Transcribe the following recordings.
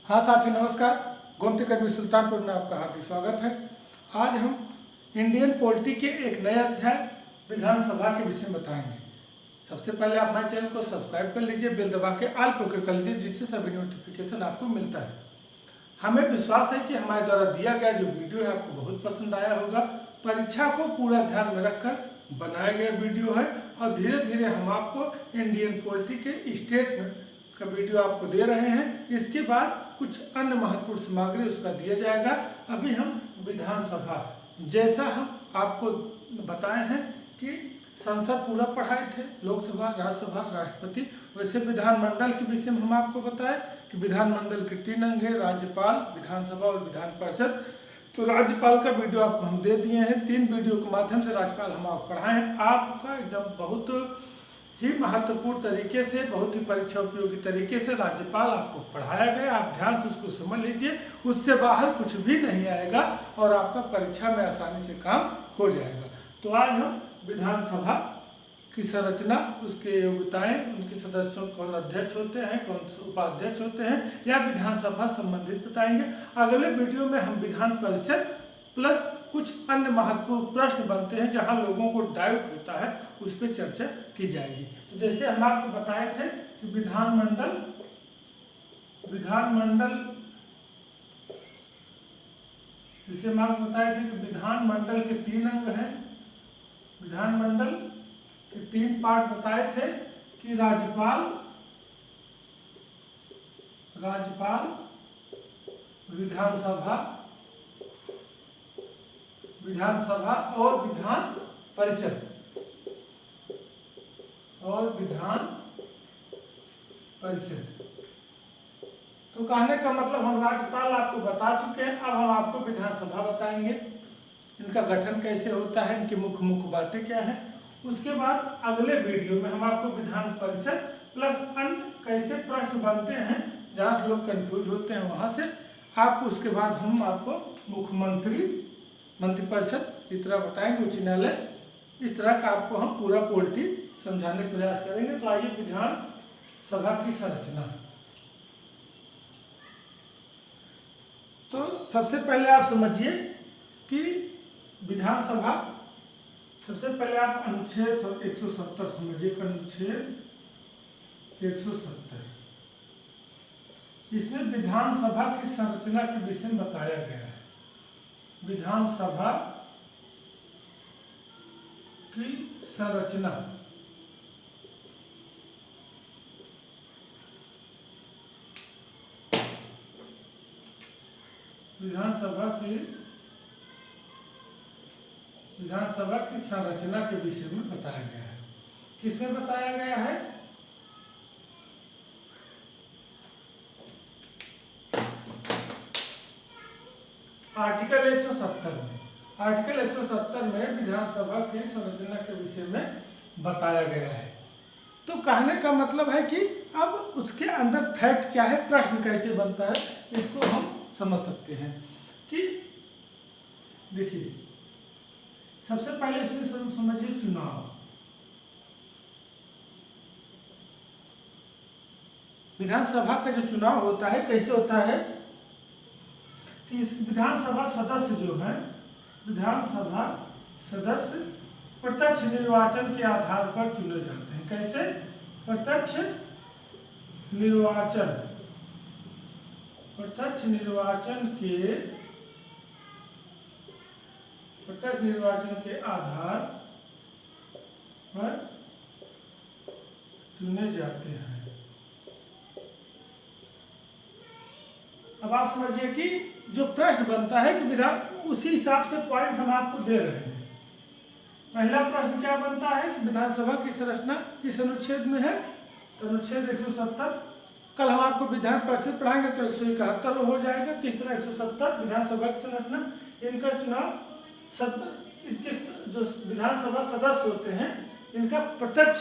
हाँ साथियों नमस्कार। गोमती अकेडमी सुल्तानपुर में आपका हार्दिक स्वागत है। आज हम इंडियन पॉलिटी के एक नए अध्याय विधानसभा के विषय में बताएंगे। सबसे पहले आप हमारे चैनल को सब्सक्राइब कर लीजिए, बेल दबा के ऑल पर क्लिक कर लीजिए, जिससे सभी नोटिफिकेशन आपको मिलता है। हमें विश्वास है कि हमारे द्वारा दिया गया जो वीडियो है आपको बहुत पसंद आया होगा। परीक्षा को पूरा ध्यान में रखकर बनाया गया वीडियो है और धीरे धीरे हम आपको इंडियन पॉलिटी के स्टेट में का वीडियो आपको दे रहे हैं। इसके बाद कुछ अन्य महत्वपूर्ण सामग्री उसका दिया जाएगा। अभी हम विधानसभा, जैसा हम आपको बताए हैं कि संसद पूरा पढ़ाए थे, लोकसभा, राज्यसभा, राष्ट्रपति, वैसे विधानमंडल के विषय में हम आपको बताएं कि विधानमंडल के 3 अंग है, राज्यपाल, विधानसभा और विधान परिषद। तो राज्यपाल का वीडियो आपको हम दे दिए हैं। 3 वीडियो के माध्यम से राज्यपाल हम आपको पढ़ाए हैं। आपका एकदम बहुत ही महत्वपूर्ण तरीके से, बहुत ही परीक्षा उपयोगी तरीके से राज्यपाल आपको पढ़ाया गया। आप ध्यान से उसको समझ लीजिए, उससे बाहर कुछ भी नहीं आएगा और आपका परीक्षा में आसानी से काम हो जाएगा। तो आज हम विधानसभा की संरचना, उसके योग्यताएं, उनके सदस्यों कौन अध्यक्ष होते हैं, कौन उपाध्यक्ष होते हैं या विधानसभा संबंधित बताएंगे। अगले वीडियो में हम विधान परिषद प्लस कुछ अन्य महत्वपूर्ण प्रश्न बनते हैं जहां लोगों को डाउट होता है, उस पर चर्चा की जाएगी। तो जैसे हम आपको बताए थे कि विधानमंडल जैसे हम आपको बताए थे कि विधानमंडल के 3 अंग हैं। विधानमंडल के 3 पार्ट बताए थे कि राज्यपाल, विधानसभा और विधान परिषद तो कहने का मतलब हम राज्यपाल आपको बता चुके हैं। अब हम आपको विधानसभा बताएंगे, इनका गठन कैसे होता है, इनकी मुख्य बातें क्या हैं। उसके बाद अगले वीडियो में हम आपको विधान परिषद प्लस अन्य कैसे प्रश्न बनते हैं, जहाँ से लोग कंफ्यूज होते हैं वहाँ से आपको, उसके बाद हम आपको मुख्यमंत्री, मंत्रिपरिषद इस तरह बताएंगे, उच्च न्यायालय, इस तरह का आपको हम पूरा पॉलिटी समझाने का प्रयास करेंगे। तो आइए विधानसभा की संरचना। तो सबसे पहले आप समझिए कि विधानसभा, सबसे पहले आप अनुच्छेद 170 समझिए। अनुच्छेद 170, इसमें विधानसभा की संरचना के विषय में बताया गया है। विधानसभा की संरचना, विधानसभा की संरचना के विषय में बताया गया है। किसमें बताया गया है? आर्टिकल 170 में। आर्टिकल 170 में विधानसभा की संरचना के विषय में बताया गया है। तो कहने का मतलब है कि अब उसके अंदर फैक्ट क्या है, प्रश्न कैसे बनता है, इसको हम समझ सकते हैं। कि देखिए, सबसे पहले इसमें समझिए चुनाव। विधानसभा का जो चुनाव होता है कैसे होता है कि इस विधानसभा सदस्य जो है, विधानसभा सदस्य प्रत्यक्ष निर्वाचन के आधार पर चुने जाते हैं। कैसे? प्रत्यक्ष निर्वाचन के आधार पर चुने जाते हैं। अब आप समझिए कि जो प्रश्न बनता है कि विधान, उसी हिसाब से पॉइंट हम आपको दे रहे हैं। पहला प्रश्न क्या बनता है कि विधानसभा की संरचना किस अनुच्छेद में है? तो अनुच्छेद 170। कल हम आपको विधान परिषद पढ़ाएंगे तो 171 हो जाएगा। तीसरा 170 विधानसभा की संरचना, इनका चुनाव इनके जो विधानसभा सदस्य होते हैं, इनका प्रत्यक्ष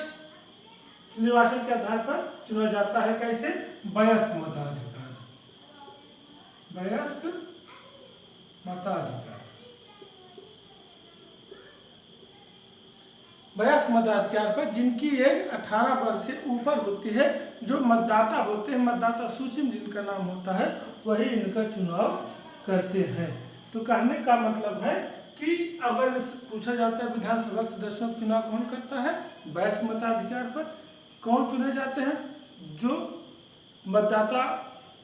निर्वाचन के आधार पर चुना जाता है। कैसे? वयस्क मताधिकार। वयस्क मताधिकार पर जिनकी एज 18 वर्ष से ऊपर होती है, जो मतदाता होते हैं, मतदाता सूची में जिनका नाम होता है वही इनका चुनाव करते हैं। तो कहने का मतलब है कि अगर पूछा जाता है विधानसभा सदस्यों का चुनाव कौन करता है, वयस्क मताधिकार पर कौन चुने जाते हैं, जो मतदाता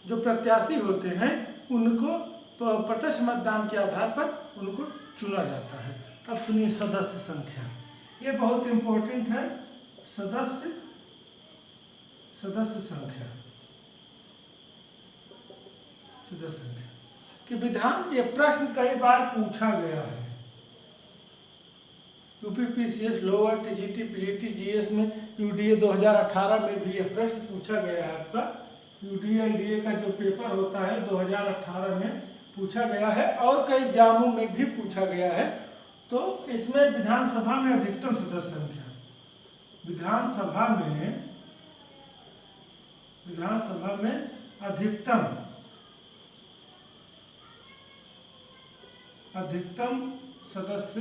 जो प्रत्याशी होते हैं उनको प्रत्यक्ष मतदान के आधार पर उनको चुना जाता है। अब सुनिए सदस्य संख्या, ये बहुत इंपॉर्टेंट है। सदस्य संख्या कि विधान, ये प्रश्न कई बार पूछा गया है। UPPCS, lower TGT, PGT, GS में, यूडीए 2018 में भी यह प्रश्न पूछा गया है। आपका यूडीए का जो पेपर होता है 2018 में पूछा गया है और कई एग्जामों में भी पूछा गया है। तो इसमें विधानसभा में अधिकतम सदस्य संख्या, विधानसभा में अधिकतम सदस्य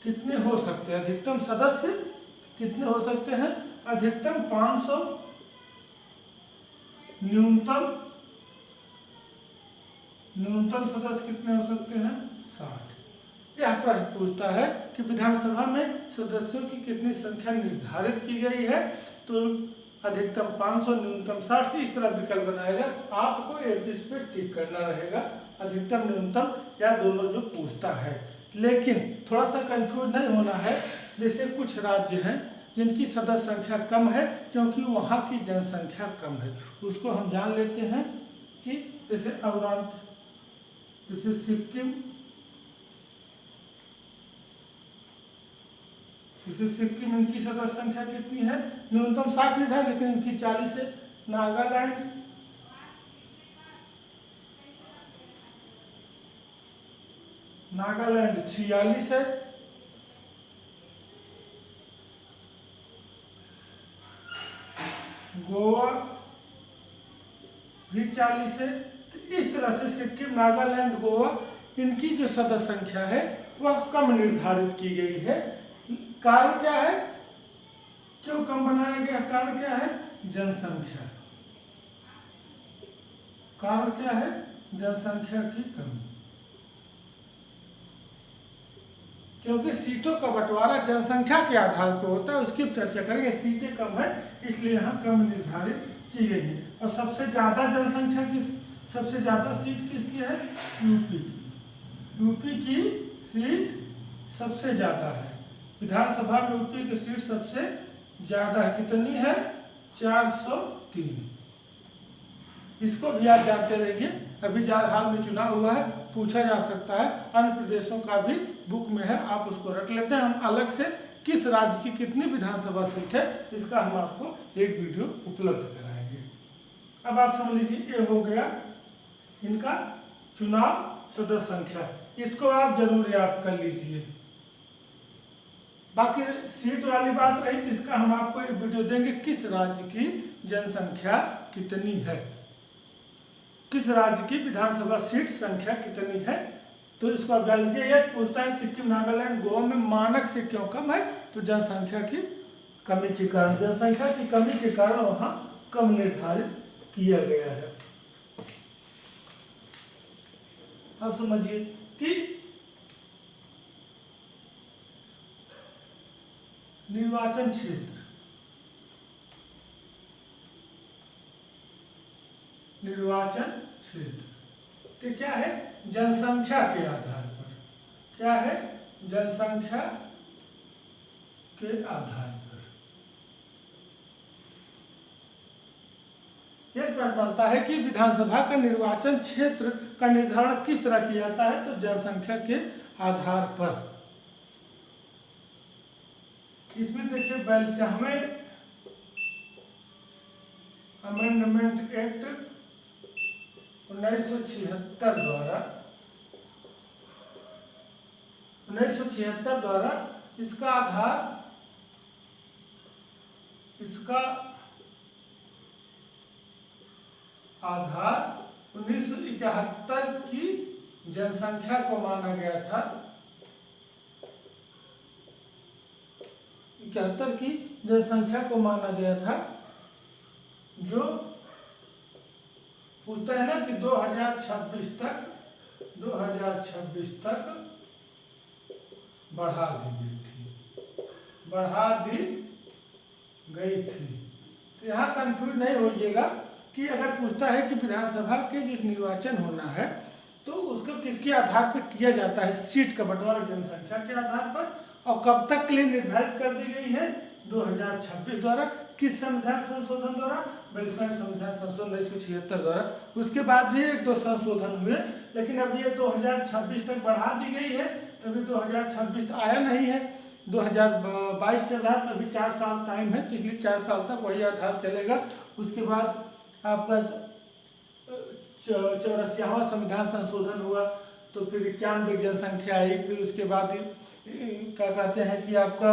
कितने हो सकते हैं, अधिकतम सदस्य कितने हो सकते हैं, अधिकतम 500, न्यूनतम सदस्य कितने हो सकते हैं, 60। यह प्रश्न पूछता है कि विधानसभा में सदस्यों की कितनी संख्या निर्धारित की गई है, तो अधिकतम 500, न्यूनतम 60, इस तरह विकल्प बनाएगा। आपको एक इस पे टिक करना रहेगा, अधिकतम न्यूनतम या दोनों जो पूछता है। लेकिन थोड़ा सा कंफ्यूज नहीं होना है, जैसे कुछ राज्य हैं जिनकी सदस्य संख्या कम है क्योंकि वहाँ की जनसंख्या कम है, उसको हम जान लेते हैं कि जैसे अरुणाचल, जैसे सिक्किम, इनकी सदस्य संख्या कितनी है, न्यूनतम 60 निर्धारित, लेकिन इनकी 40 है। नागालैंड 46 है। गोवा भी 40 है। तो इस तरह से सिक्किम, नागालैंड, गोवा, इनकी जो सदस्य संख्या है वह कम निर्धारित की गई है। कारण क्या है, क्यों कम बनाया गया, कारण क्या है, जनसंख्या। कारण क्या है, जनसंख्या की कमी, क्योंकि सीटों का बंटवारा जनसंख्या के आधार पर होता है, उसकी चर्चा करेंगे। सीटें कम है इसलिए यहाँ कम निर्धारित की गई है। और सबसे ज़्यादा जनसंख्या सबसे ज़्यादा सीट किसकी है, यूपी की सीट सबसे ज़्यादा है। विधानसभा में यूपी की सीट सबसे ज़्यादा है, कितनी है, 403। इसको भी आप जानते रहिए, अभी हाल में चुनाव हुआ है, पूछा जा सकता है। अन्य प्रदेशों का भी बुक में है, आप उसको रख लेते हैं। हम अलग से किस राज्य की कितनी विधानसभा सीट है इसका हम आपको एक वीडियो उपलब्ध कराएंगे। अब आप समझ लीजिए, ये हो गया इनका चुनाव सदस्य संख्या, इसको आप जरूर याद कर लीजिए। बाकी सीट वाली बात रही तो इसका हम आपको एक वीडियो देंगे, किस राज्य की जनसंख्या कितनी है, किस राज्य की विधानसभा सीट संख्या कितनी है। तो इसको आप जान लीजिए। यह पूछता है सिक्किम, नागालैंड, गोवा में मानक से क्यों कम है, तो जनसंख्या की कमी के कारण, जनसंख्या की कमी के कारण वहाँ कम निर्धारित किया गया है। अब समझिए कि निर्वाचन क्षेत्र, तो क्या है, जनसंख्या के आधार पर, क्या है, जनसंख्या के आधार पर यह प्रश्न बनता है कि विधानसभा का निर्वाचन क्षेत्र का निर्धारण किस तरह किया जाता है, तो जनसंख्या के आधार पर। इसमें देखिए 42वें अमेंडमेंट एक्ट 1976 द्वारा इसका आधार 1971 की जनसंख्या को माना गया था। 71 की जनसंख्या को माना गया था, जो पूछता है ना कि 2026 तक बढ़ा दी गई थी। तो यहाँ कंफ्यूज नहीं होइएगा कि अगर पूछता है कि विधानसभा के जो निर्वाचन होना है तो उसको किसके आधार पर किया जाता है, सीट का बंटवारा जनसंख्या के आधार पर, और कब तक के लिए निर्धारित कर दी गई है, 2026 द्वारा। किस संविधान संशोधन द्वारा, बैलीसवें संविधान संशोधन 1976 द्वारा। उसके बाद भी 1-2 संशोधन हुए, लेकिन अब ये 2026 तक बढ़ा दी गई है। तभी 2026 तो आया नहीं है, 2022 चल रहा है, तभी 4 साल टाइम है, तो इसलिए 4 साल तक वही आधार चलेगा। उसके बाद आपका 84वां संविधान संशोधन हुआ, तो फिर 91 जनसंख्या आई। फिर उसके बाद क्या कहते हैं कि आपका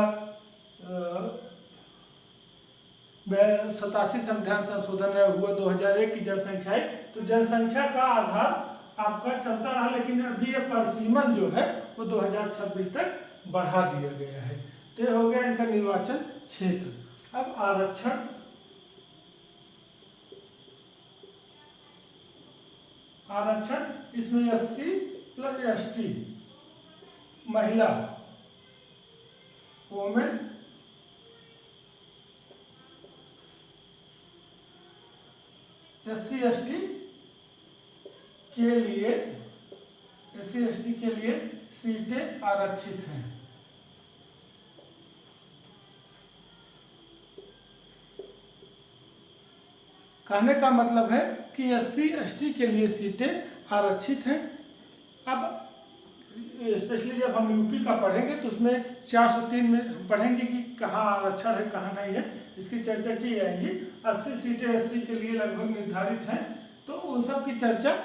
87 संविधान संशोधन हुआ, 2001 की जनसंख्या आई। तो जनसंख्या का आधार आपका चलता रहा, लेकिन अभी ये परिसीमन जो है वो 2026 तक बढ़ा दिया गया है। तो ये हो गया इनका निर्वाचन क्षेत्र। अब आरक्षण, इसमें SC + ST, महिला, वोमेन, SC ST के लिए सीटें आरक्षित हैं। कहने का मतलब है कि SC ST के लिए सीटें आरक्षित हैं। अब स्पेशली जब हम यूपी का पढ़ेंगे तो उसमें 403 में हम पढ़ेंगे कि कहाँ आरक्षण है कहाँ नहीं है, इसकी चर्चा की जाएगी। 80 सीटें SC के लिए लगभग निर्धारित हैं, तो उन सब की चर्चा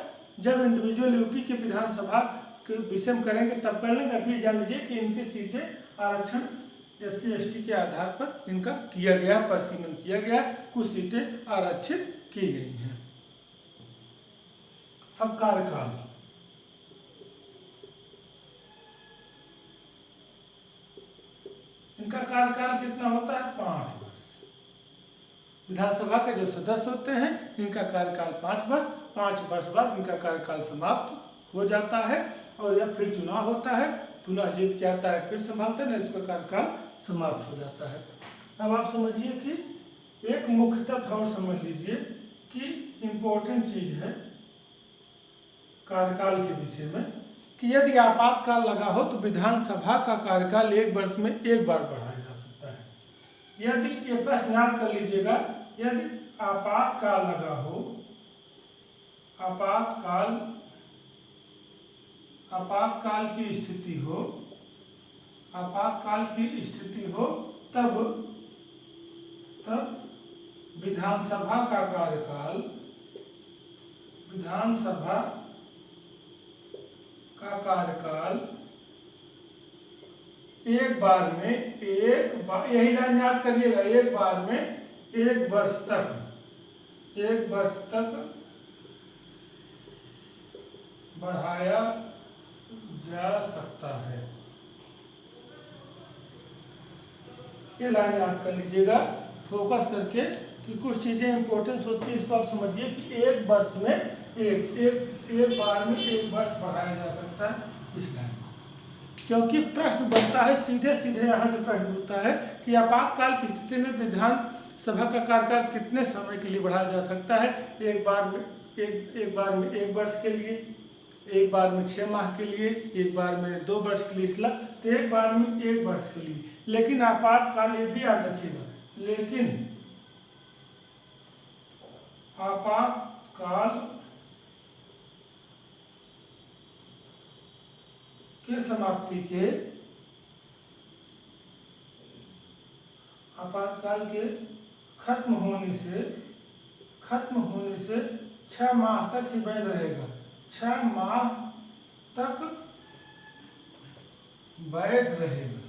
जब इंडिविजुअल यूपी के विधानसभा के विषय में करेंगे तब कर लेंगे। अभी जान लीजिए कि इनकी सीटें आरक्षण SC ST के आधार पर इनका किया गया, परिसीमन किया गया, कुछ सीटें आरक्षित की गई हैं। अब कार्यकाल, इनका कार्यकाल कितना होता है, 5 वर्ष। विधानसभा के जो सदस्य होते हैं इनका कार्यकाल 5 वर्ष, 5 वर्ष बाद इनका कार्यकाल समाप्त हो जाता है, और जब फिर चुनाव होता है, पुनः जीत के आता है, फिर संभालते हैं, इसका कार्यकाल समाप्त हो जाता है। अब आप समझिए कि एक मुख्य तथ्य और समझ लीजिए कि इम्पोर्टेंट चीज है कार्यकाल के विषय में, कि यदि आपातकाल लगा हो तो विधानसभा का कार्यकाल 1 वर्ष में 1 बार बढ़ाया जा सकता है। यदि ये प्रश्न याद कर लीजिएगा, यदि आपातकाल लगा हो, आपातकाल की स्थिति हो, तब विधानसभा का कार्यकाल एक बार में यही लाइन याद करिएगा, एक बार में 1 वर्ष तक बढ़ाया जा सकता है। ये लाइन याद कर लीजिएगा फोकस करके, कि कुछ चीज़ें इंपॉर्टेंस होती है, इसको आप समझिए कि 1 वर्ष में एक बार में 1 वर्ष बढ़ाया जा सकता है इस लाइन। क्योंकि प्रश्न बनता है सीधे यहाँ से प्रश्न होता है कि आपातकाल की स्थिति में विधानसभा का कार्यकाल कितने समय के लिए बढ़ाया जा सकता है। एक बार में 1 वर्ष के लिए, एक बार में 6 माह के लिए, एक बार में 2 वर्ष के लिए, इसलिए तो एक बार में 1 वर्ष के लिए। लेकिन आपातकाल, ये भी याद रखिएगा, लेकिन आपातकाल के समाप्ति के, आपातकाल के खत्म होने से 6 माह तक ही वैध रहेगा। 6 माह तक वैध रहेगा।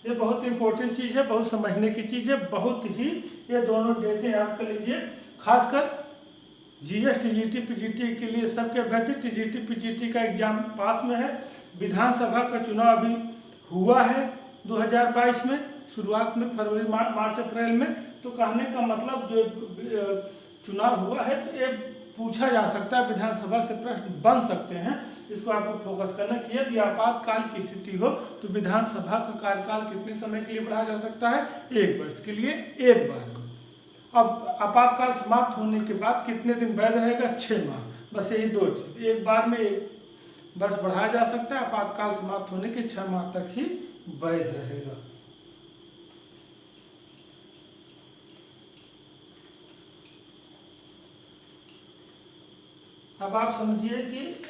ये बहुत इंपॉर्टेंट चीज़ है, बहुत समझने की चीज़ है, बहुत ही, ये दोनों डेटे याद कर लीजिए। खासकर GS TGT PGT के लिए सबके अभ्यर्थी TGT PGT का एग्जाम पास में है। विधानसभा का चुनाव अभी हुआ है 2022 में, शुरुआत में फरवरी मार्च अप्रैल में। तो कहने का मतलब जो चुनाव हुआ है तो ये पूछा जा सकता है, विधानसभा से प्रश्न बन सकते हैं। इसको आपको फोकस करना कि यदि आपातकाल की स्थिति हो तो विधानसभा का कार्यकाल कितने समय के लिए बढ़ाया जा सकता है? 1 वर्ष के लिए 1 बार। अब आपातकाल समाप्त होने के बाद कितने दिन वैध रहेगा? 6 माह। बस यही 2 चीज, 1 बार में 1 वर्ष बढ़ाया जा सकता है, आपातकाल समाप्त होने के 6 माह तक ही वैध रहेगा। अब आप समझिए कि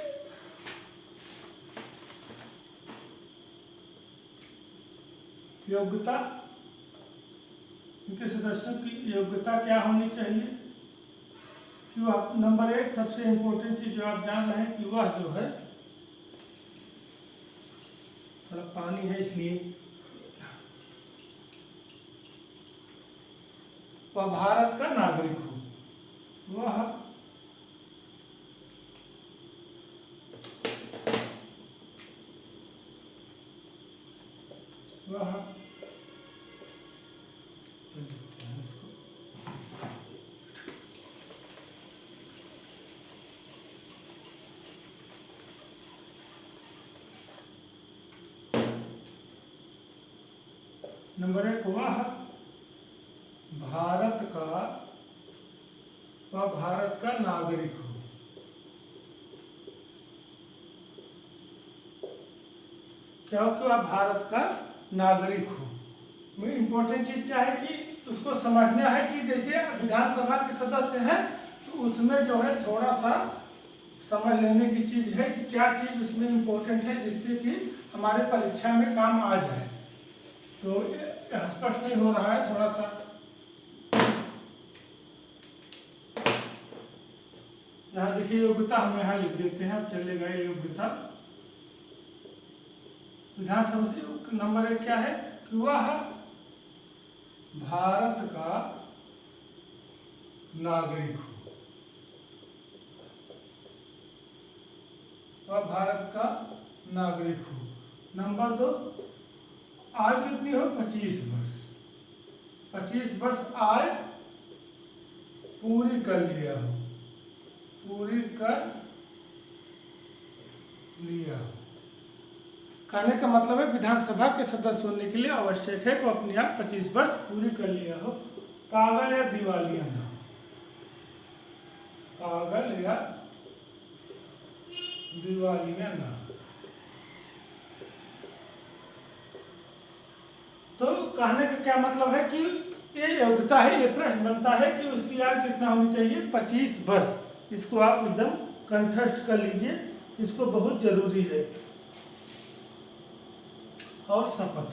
योग्यता, इनके सदस्यों की योग्यता क्या होनी चाहिए कि वह नंबर 1 सबसे इम्पोर्टेंट चीज जो आप जान रहे हैं कि वह जो है, थोड़ा पानी है इसलिए, वह भारत का नागरिक हो। वह नंबर 1 वह भारत का नागरिक हो। क्या हो कि वह भारत का नागरिक हो। इम्पोर्टेंट चीज क्या है कि उसको समझना है कि जैसे विधानसभा के सदस्य हैं तो उसमें जो है थोड़ा सा समझ लेने की चीज है कि क्या चीज उसमें इम्पोर्टेंट है जिससे कि हमारे परीक्षा में काम आ जाए। तो स्पष्ट नहीं हो रहा है, थोड़ा सा यहाँ देखिए योग्यता हम यहाँ लिख देते हैं, अब चलेगा योग्यता। विधानसभा नंबर 1 क्या है कि वह भारत का नागरिक हो। वह भारत का नागरिक हो। नंबर 2 आयु कितनी हो? 25 वर्ष। 25 वर्ष आय पूरी कर लिया हो, पूरी कर लिया हो। कहने का मतलब है विधानसभा के सदस्य होने के लिए आवश्यक है कि अपने आप 25 वर्ष पूरी कर लिया हो। पागल या दिवालिया ना, पागल या दिवालिया ना। तो कहने का क्या मतलब है कि ये योग्यता है, ये प्रश्न बनता है कि उसकी आयु कितना होनी चाहिए? 25 वर्ष। इसको आप एकदम कंठस्थ कर लीजिए, इसको बहुत जरूरी है। और शपथ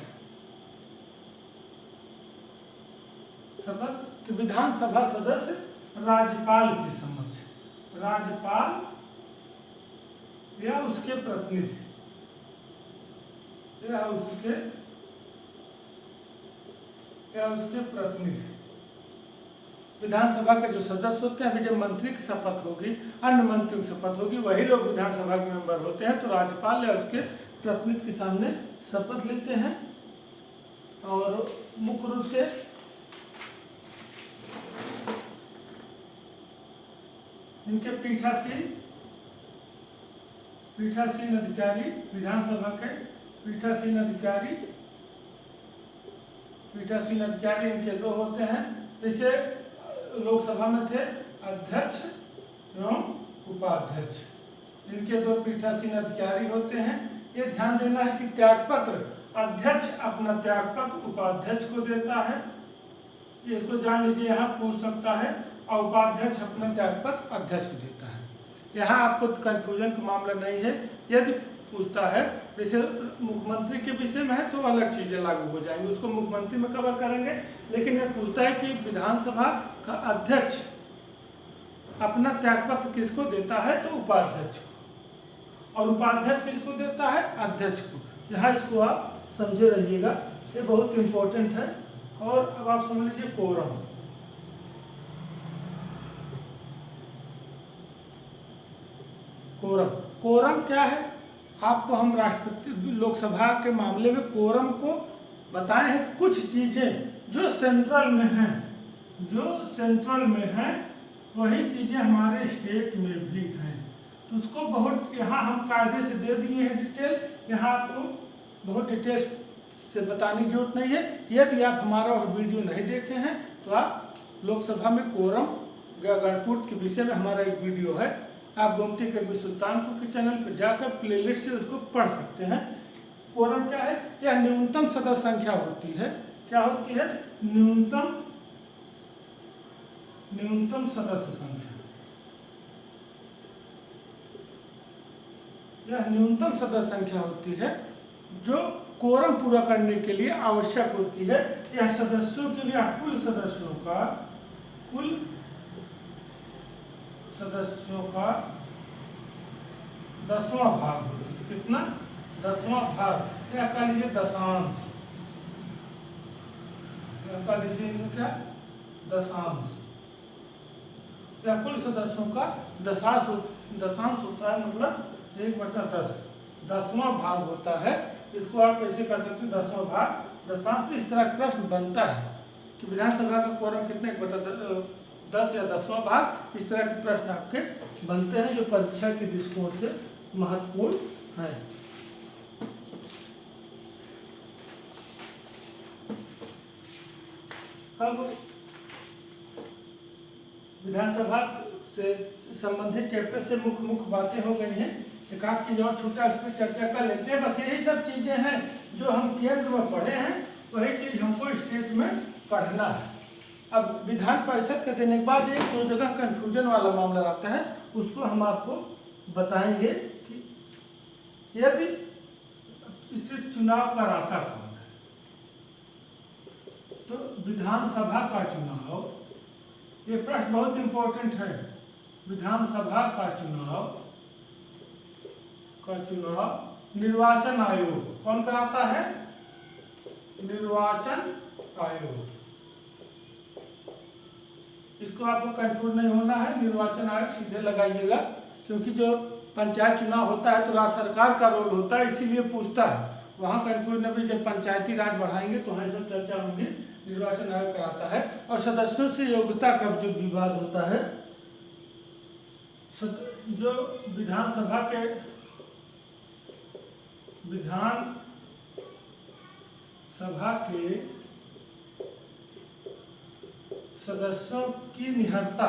कि विधानसभा सदस्य राज्यपाल के समक्ष, राज्यपाल या उसके प्रतिनिधि या उसके प्रतिनिधि, विधानसभा के जो सदस्य होते हैं, अभी जब मंत्री की शपथ होगी, अन्य मंत्रियों की शपथ होगी, वही लोग विधानसभा के मेंबर होते हैं। तो राज्यपाल या उसके प्रतिनिधि के सामने शपथ लेते हैं। और मुख्य रूप से इनके पीठासीन अधिकारी, विधानसभा के पीठासीन अधिकारी इनके 2 होते हैं। जैसे लोकसभा में थे अध्यक्ष एवं उपाध्यक्ष, इनके 2 पीठासीन अधिकारी होते हैं। ये ध्यान देना है कि त्यागपत्र अध्यक्ष अपना त्यागपत्र उपाध्यक्ष को देता है, ये इसको जान लीजिए, यहाँ पूछ सकता है। और उपाध्यक्ष अपना त्यागपत्र अध्यक्ष को देता है। यहाँ आपको कंफ्यूजन का मामला नहीं है। यदि पूछता है जैसे मुख्यमंत्री के विषय में है तो अलग चीज़ें लागू हो जाएंगी, उसको मुख्यमंत्री में कवर करेंगे। लेकिन यह पूछता है कि विधानसभा का अध्यक्ष अपना त्यागपत्र किसको देता है? तो उपाध्यक्ष को। और उपाध्यक्ष किसको देता है? अध्यक्ष को। यहाँ इसको आप समझे रहिएगा, ये बहुत इम्पोर्टेंट है। और अब आप समझ लीजिए कोरम। कोरम क्या है? आपको हम राष्ट्रपति लोकसभा के मामले में कोरम को बताए हैं कुछ चीज़ें जो सेंट्रल में हैं, वही चीज़ें हमारे स्टेट में भी हैं। तो उसको बहुत यहाँ हम कायदे से दे दिए हैं डिटेल, यहाँ आपको बहुत डिटेल से बताने की जरूरत नहीं है। यदि आप हमारा वह वीडियो नहीं देखे हैं तो आप लोकसभा में कोरम गणपूर्त के विषय में हमारा एक वीडियो है, आप गोमती अकेडमी सुल्तानपुर के चैनल पर जाकर प्लेलिस्ट से उसको पढ़ सकते हैं। कोरम क्या है? यह न्यूनतम सदस्य संख्या होती है। क्या होती है? न्यूनतम सदस्य संख्या। यह न्यूनतम सदस्य संख्या होती है जो कोरम पूरा करने के लिए आवश्यक होती है। यह सदस्यों के लिए कुल सदस्यों का 10वां भाग होती है। कितना? 10वां भाग, या कह लीजिए दशांश, या कह लीजिए क्या? दशांश। या कुल सदस्यों का दशांश होता है, मतलब 1/10, 10वां भाग होता है। इसको आप कैसे कर सकते हैं? 10वां भाग, दशांश। इस तरह का प्रश्न बनता है कि विधानसभा का कोरम कितने 1/10 या 10वां भाग, इस तरह के प्रश्न आपके बनते हैं जो परीक्षा के दृष्टिकोण से महत्वपूर्ण है। अब विधानसभा से संबंधित चैप्टर से मुख्य बातें हो गई हैं। एक आध चीज और छूटा, उस पर चर्चा कर लेते हैं। बस यही सब चीजें हैं जो हम केंद्र में पढ़े हैं, वही चीज हमको स्टेट में पढ़ना है। अब विधान परिषद के देने के बाद एक दो जगह कंफ्यूजन वाला मामला आता है, उसको हम आपको बताएंगे कि यदि इसे चुनाव कराता कौन है। तो विधानसभा का चुनाव, ये प्रश्न बहुत इंपॉर्टेंट है। विधानसभा का चुनाव निर्वाचन आयोग कौन कराता है? निर्वाचन आयोग। इसको आपको कंफ्यूज नहीं होना है, निर्वाचन आयोग सीधे लगाइएगा, क्योंकि जो पंचायत चुनाव होता है तो राज्य सरकार का रोल होता है, इसीलिए पूछता है। वहाँ कंफ्यूज नहीं, जब पंचायती राज बढ़ाएंगे तो वहाँ सब चर्चा होंगी। निर्वाचन आयोग कराता है। और सदस्यों से योग्यता का जो विवाद होता है, जो विधानसभा के सदस्यों की निहत्ता,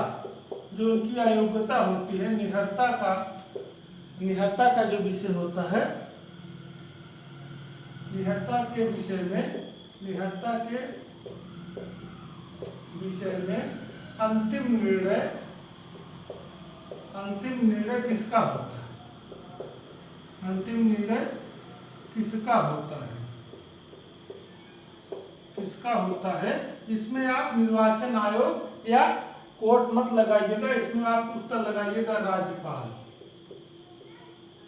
जो उनकी अयोग्यता होती है, निहत्ता का जो विषय होता है, निहत्ता के विषय में अंतिम निर्णय किसका होता है? अंतिम निर्णय किसका होता है? इसमें आप निर्वाचन आयोग या कोर्ट मत लगाइएगा, इसमें आप उत्तर लगाइएगा राज्यपाल।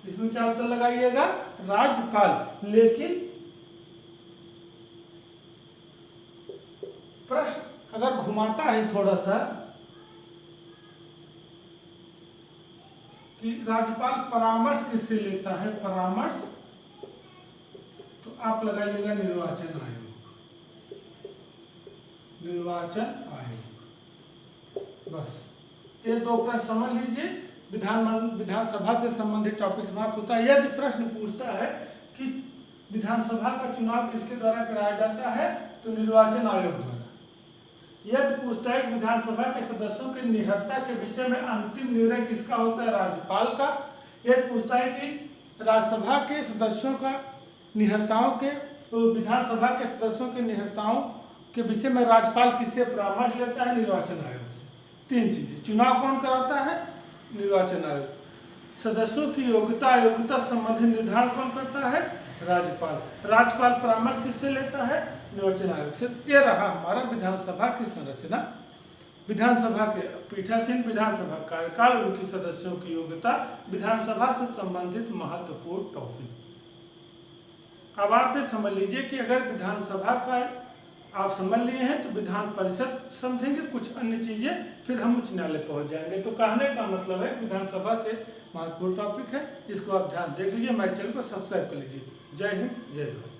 इसमें क्या उत्तर लगाइएगा? राज्यपाल। लेकिन प्रश्न अगर घुमाता है थोड़ा सा कि राज्यपाल परामर्श किससे लेता है, तो आप लगाइएगा निर्वाचन आयोग। बस ये दो प्रश्न समझ लीजिए। विधानसभा से संबंधित टॉपिक समाप्त होता है। यदि प्रश्न पूछता है कि विधानसभा का चुनाव किसके द्वारा कराया जाता है, तो निर्वाचन आयोग द्वारा। यदि पूछता है कि विधानसभा के सदस्यों की निहत्ता के विषय में अंतिम निर्णय किसका होता है, राज्यपाल का। यदि पूछता है कि राज्यसभा के सदस्यों का निहत्ताओं के, तो विधानसभा के सदस्यों के निहत्ताओं के विषय में राज्यपाल किससे परामर्श लेता है, निर्वाचन आयोग से। तीन चीजें। चुनाव कौन कराता है, निर्वाचन आयोग। सदस्यों की योग्यता अयोग्यता संबंधी निर्धारण कौन करता है, राज्यपाल परामर्श किससे लेता है, निर्वाचन आयोग से। ये रहा हमारा विधानसभा की संरचना। विधानसभा के पीठासीन, विधानसभा कार्यकाल, उनकी सदस्यों की योग्यता, विधानसभा से संबंधित महत्वपूर्ण टॉपिक। अब आप ये समझ लीजिए कि अगर विधानसभा का आप समझ लिए हैं तो विधान परिषद समझेंगे, कुछ अन्य चीज़ें फिर हम उच्च न्यायालय पहुँच जाएंगे। तो कहने का मतलब है विधानसभा से महत्वपूर्ण टॉपिक है, इसको आप ध्यान देख लीजिए। मेरे चैनल को सब्सक्राइब कर लीजिए। जय हिंद, जय भारत।